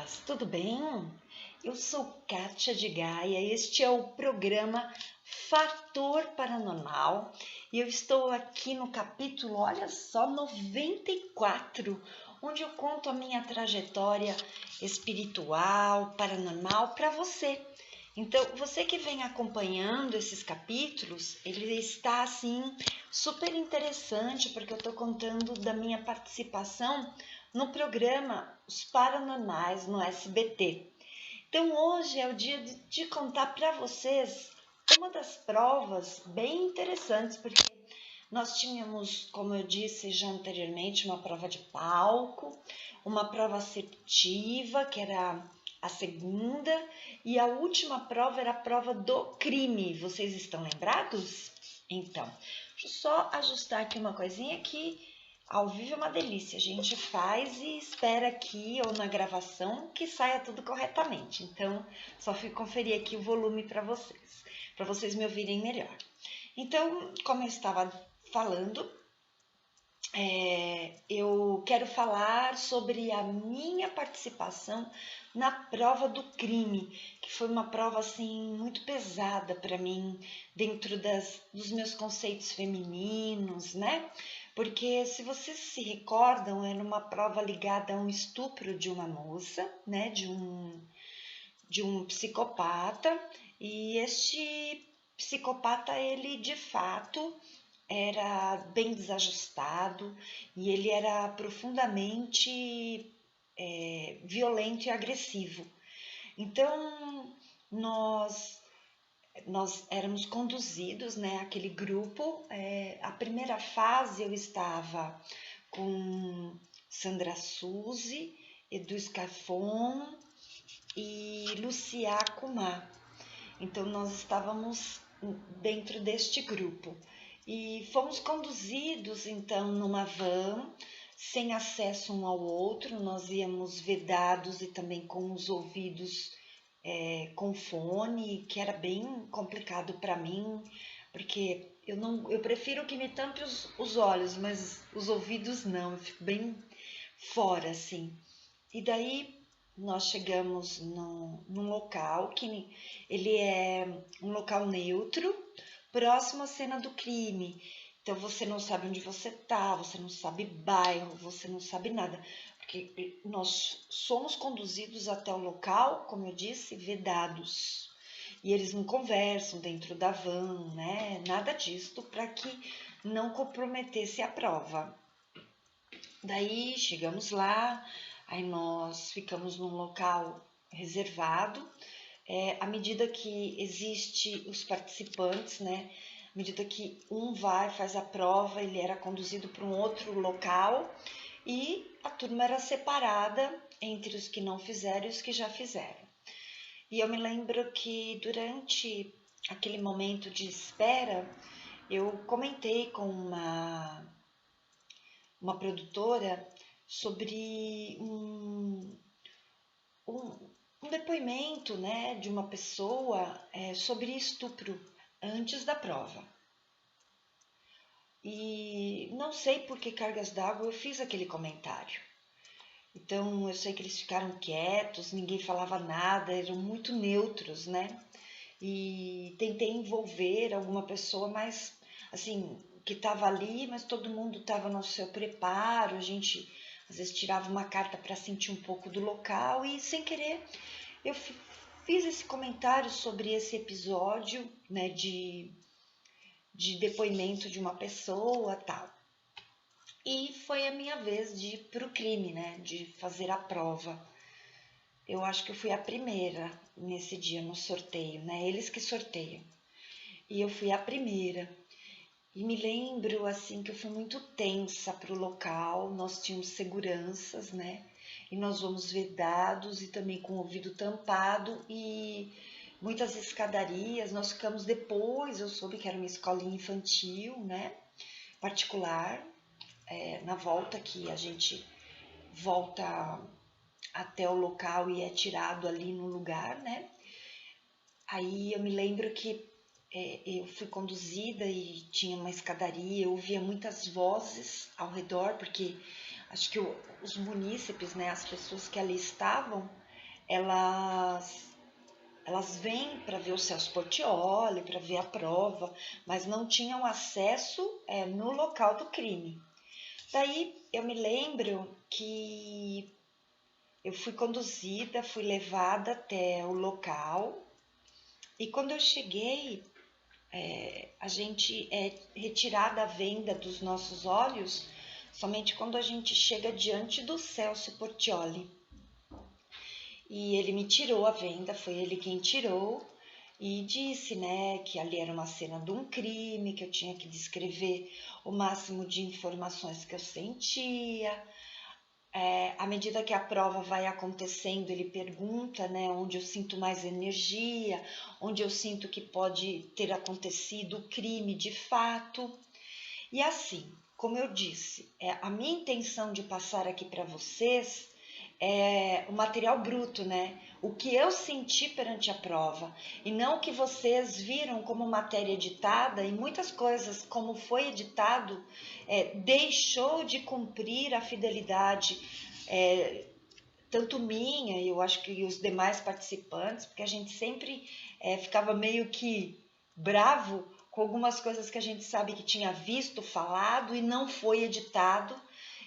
crianças, tudo bem? Eu sou Kátia de Gaia, este é o programa Fator Paranormal e eu estou aqui no capítulo, olha só, 94, onde eu conto a minha trajetória espiritual, paranormal para você. Então, você que vem acompanhando esses capítulos, ele está assim super interessante porque eu estou contando da minha participação no programa Os Paranormais no SBT. Então hoje é o dia de contar para vocês uma das provas bem interessantes, porque nós tínhamos, como eu disse já anteriormente, uma prova de palco, uma prova assertiva, que era a segunda, e a última prova era a prova do crime. Vocês estão lembrados? Então, deixa eu só ajustar aqui uma coisinha que ao vivo é uma delícia. A gente faz e espera aqui ou na gravação que saia tudo corretamente. Então, só fui conferir aqui o volume para vocês me ouvirem melhor. Então, como eu estava falando, eu quero falar sobre a minha participação na prova do crime, que foi uma prova assim muito pesada para mim, dentro dos meus conceitos femininos, né? Porque se vocês se recordam, era uma prova ligada a um estupro de uma moça, né? De um psicopata, e este psicopata, ele de fato era bem desajustado e ele era profundamente violento e agressivo. Então, nós éramos conduzidos, né, aquele grupo. A primeira fase eu estava com Sandra Suzy, Edu Scafon e Lucia Kumar. Então, nós estávamos dentro deste grupo. E fomos conduzidos, então, numa van, sem acesso um ao outro. Nós íamos vedados e também com os ouvidos com fone, que era bem complicado para mim, porque eu prefiro que me tampe os olhos, mas os ouvidos não, eu fico bem fora, assim. E daí nós chegamos num local que ele é um local neutro, próximo à cena do crime. Então você não sabe onde você tá, você não sabe bairro, você não sabe nada. Porque nós somos conduzidos até o local, como eu disse, vedados. E eles não conversam dentro da van, né? Nada disso, para que não comprometesse a prova. Daí chegamos lá, aí nós ficamos num local reservado. À medida que existe os participantes, né? À medida que um faz a prova, ele era conduzido para um outro local e a turma era separada entre os que não fizeram e os que já fizeram. E eu me lembro que durante aquele momento de espera, eu comentei com uma produtora sobre um depoimento, né, de uma pessoa sobre estupro antes da prova. E não sei por que cargas d'água eu fiz aquele comentário. Então, eu sei que eles ficaram quietos, ninguém falava nada, eram muito neutros, né? E tentei envolver alguma pessoa, mas, assim, que estava ali, mas todo mundo estava no seu preparo, a gente às vezes tirava uma carta para sentir um pouco do local e, sem querer, eu fiz esse comentário sobre esse episódio, né, de depoimento de uma pessoa, tal. E foi a minha vez de ir pro crime, né, de fazer a prova. Eu acho que eu fui a primeira nesse dia no sorteio, né, eles que sorteiam. E eu fui a primeira. E me lembro, assim, que eu fui muito tensa pro local, nós tínhamos seguranças, né, e nós fomos vedados e também com o ouvido tampado e muitas escadarias. Nós ficamos depois, eu soube que era uma escolinha infantil, né, particular, na volta que a gente volta até o local e é tirado ali no lugar, né? Aí eu me lembro que eu fui conduzida e tinha uma escadaria, eu ouvia muitas vozes ao redor, porque acho que os munícipes, né, as pessoas que ali estavam, elas vêm para ver o Celso Portiolli, para ver a prova, mas não tinham acesso no local do crime. Daí eu me lembro que eu fui conduzida, fui levada até o local e quando eu cheguei, a gente é retirada a venda dos nossos olhos somente quando a gente chega diante do Celso Portiolli. E ele me tirou a venda, foi ele quem tirou e disse, né, que ali era uma cena de um crime, que eu tinha que descrever o máximo de informações que eu sentia. À medida que a prova vai acontecendo, ele pergunta, né, onde eu sinto mais energia, onde eu sinto que pode ter acontecido o crime de fato. E assim, como eu disse, a minha intenção de passar aqui para vocês o material bruto, né? O que eu senti perante a prova e não o que vocês viram como matéria editada e muitas coisas como foi editado deixou de cumprir a fidelidade tanto minha e eu acho que os demais participantes, porque a gente sempre ficava meio que bravo com algumas coisas que a gente sabe que tinha visto, falado e não foi editado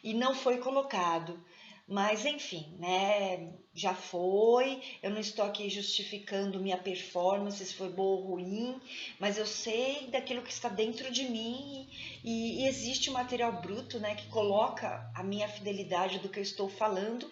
e não foi colocado. Mas enfim, né? Já foi. Eu não estou aqui justificando minha performance, se foi boa ou ruim, mas eu sei daquilo que está dentro de mim e existe um material bruto, né? Que coloca a minha fidelidade do que eu estou falando.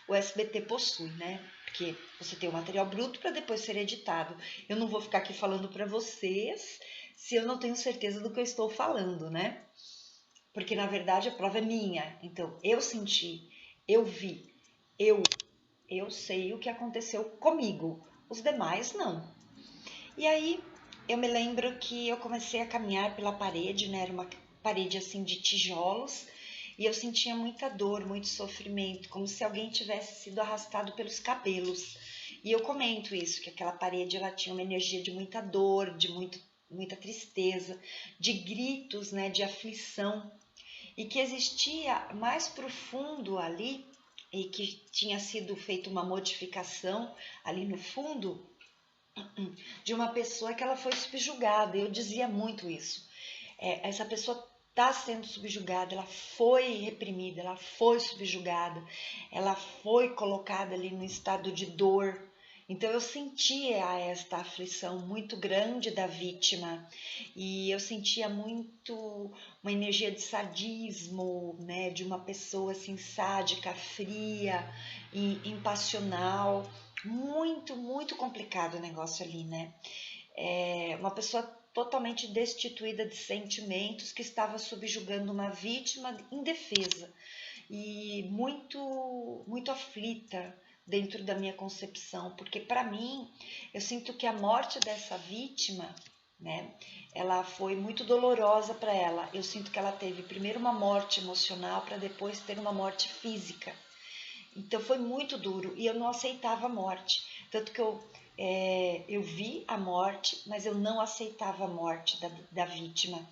O SBT possui, né? Porque você tem o material bruto para depois ser editado. Eu não vou ficar aqui falando para vocês se eu não tenho certeza do que eu estou falando, né? Porque na verdade a prova é minha. Então eu senti. Eu vi, eu sei o que aconteceu comigo, os demais não. E aí eu me lembro que eu comecei a caminhar pela parede, né? Era uma parede assim de tijolos e eu sentia muita dor, muito sofrimento, como se alguém tivesse sido arrastado pelos cabelos. E eu comento isso, que aquela parede ela tinha uma energia de muita dor, de muita tristeza, de gritos, né? De aflição. E que existia mais profundo ali e que tinha sido feita uma modificação ali no fundo de uma pessoa que ela foi subjugada. Eu dizia muito isso. Essa pessoa está sendo subjugada, ela foi reprimida, ela foi subjugada, ela foi colocada ali no estado de dor. Então eu sentia esta aflição muito grande da vítima e eu sentia muito uma energia de sadismo, né, de uma pessoa assim sádica, fria e impassional, muito complicado o negócio ali, né? Uma pessoa totalmente destituída de sentimentos que estava subjugando uma vítima indefesa e muito aflita dentro da minha concepção, porque para mim eu sinto que a morte dessa vítima, né, ela foi muito dolorosa para ela. Eu sinto que ela teve primeiro uma morte emocional para depois ter uma morte física. Então foi muito duro e eu não aceitava a morte, tanto que eu vi a morte, mas eu não aceitava a morte da vítima.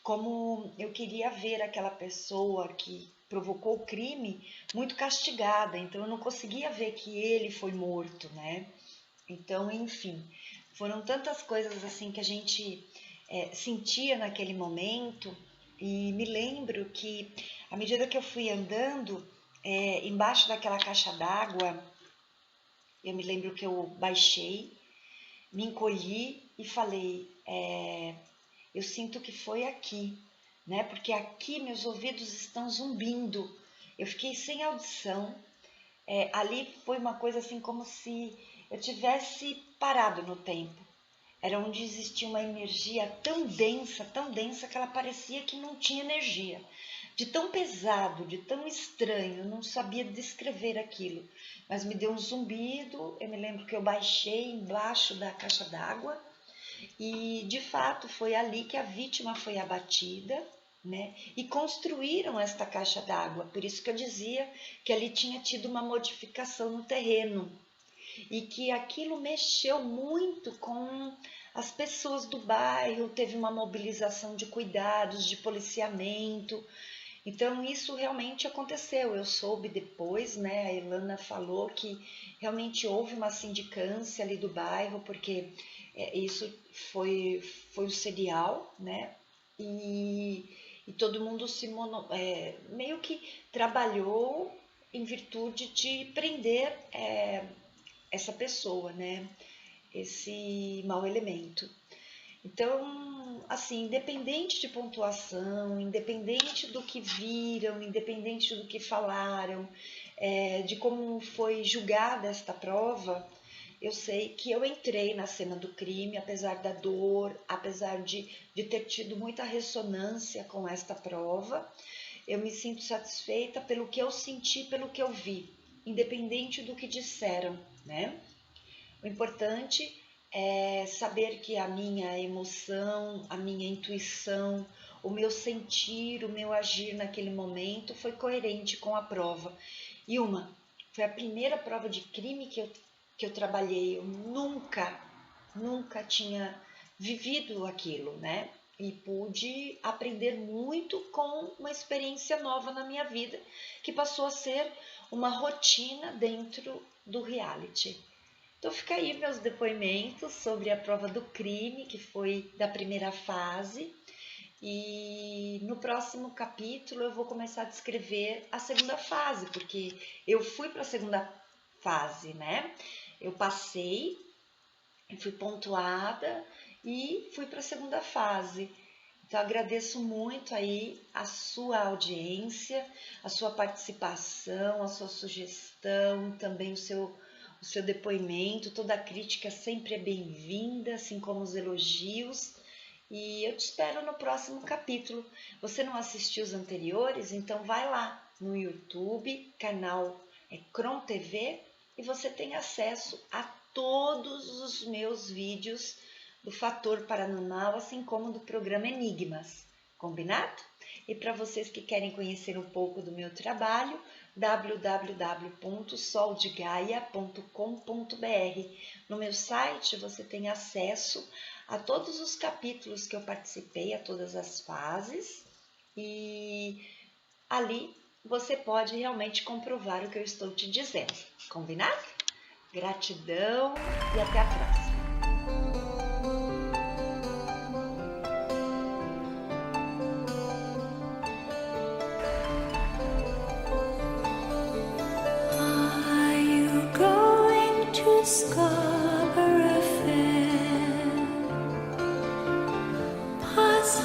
Como eu queria ver aquela pessoa que provocou o crime muito castigada, então eu não conseguia ver que ele foi morto, né? Então, enfim, foram tantas coisas assim que a gente sentia naquele momento e me lembro que à medida que eu fui andando embaixo daquela caixa d'água, eu me lembro que eu baixei, me encolhi e falei, eu sinto que foi aqui, né? Porque aqui meus ouvidos estão zumbindo. Eu fiquei sem audição. Ali foi uma coisa assim como se eu tivesse parado no tempo. Era onde existia uma energia tão densa que ela parecia que não tinha energia. De tão pesado, de tão estranho, eu não sabia descrever aquilo. Mas me deu um zumbido, eu me lembro que eu baixei embaixo da caixa d'água e de fato foi ali que a vítima foi abatida, né? E construíram esta caixa d'água. Por isso que eu dizia que ali tinha tido uma modificação no terreno e que aquilo mexeu muito com as pessoas do bairro, teve uma mobilização de cuidados, de policiamento. Então isso realmente aconteceu. Eu soube depois, né? A Ilana falou que realmente houve uma sindicância ali do bairro, porque isso foi o serial, né? E, e todo mundo meio que trabalhou em virtude de prender essa pessoa, né? Esse mau elemento. Então, assim, independente de pontuação, independente do que viram, independente do que falaram, de como foi julgada esta prova, eu sei que eu entrei na cena do crime, apesar da dor, apesar de ter tido muita ressonância com esta prova. Eu me sinto satisfeita pelo que eu senti, pelo que eu vi, independente do que disseram, né? O importante é saber que a minha emoção, a minha intuição, o meu sentir, o meu agir naquele momento foi coerente com a prova. E foi a primeira prova de crime que eu trabalhei. Eu nunca tinha vivido aquilo, né? E pude aprender muito com uma experiência nova na minha vida, que passou a ser uma rotina dentro do reality. Então fica aí meus depoimentos sobre a prova do crime, que foi da primeira fase. E no próximo capítulo eu vou começar a descrever a segunda fase, porque eu fui para a segunda fase, né? Eu passei, fui pontuada e fui para a segunda fase. Então agradeço muito aí a sua audiência, a sua participação, a sua sugestão, também o seu depoimento. Toda crítica sempre é bem-vinda, assim como os elogios. E eu te espero no próximo capítulo. Você não assistiu os anteriores? Então vai lá no YouTube, canal Cron TV, e você tem acesso a todos os meus vídeos do Fator Paranormal, assim como do programa Enigmas. Combinado? E para vocês que querem conhecer um pouco do meu trabalho, www.soldegaia.com.br. No meu site você tem acesso a todos os capítulos que eu participei, a todas as fases, e ali você pode realmente comprovar o que eu estou te dizendo. Combinado? Gratidão e até a próxima! Scarborough Fair, past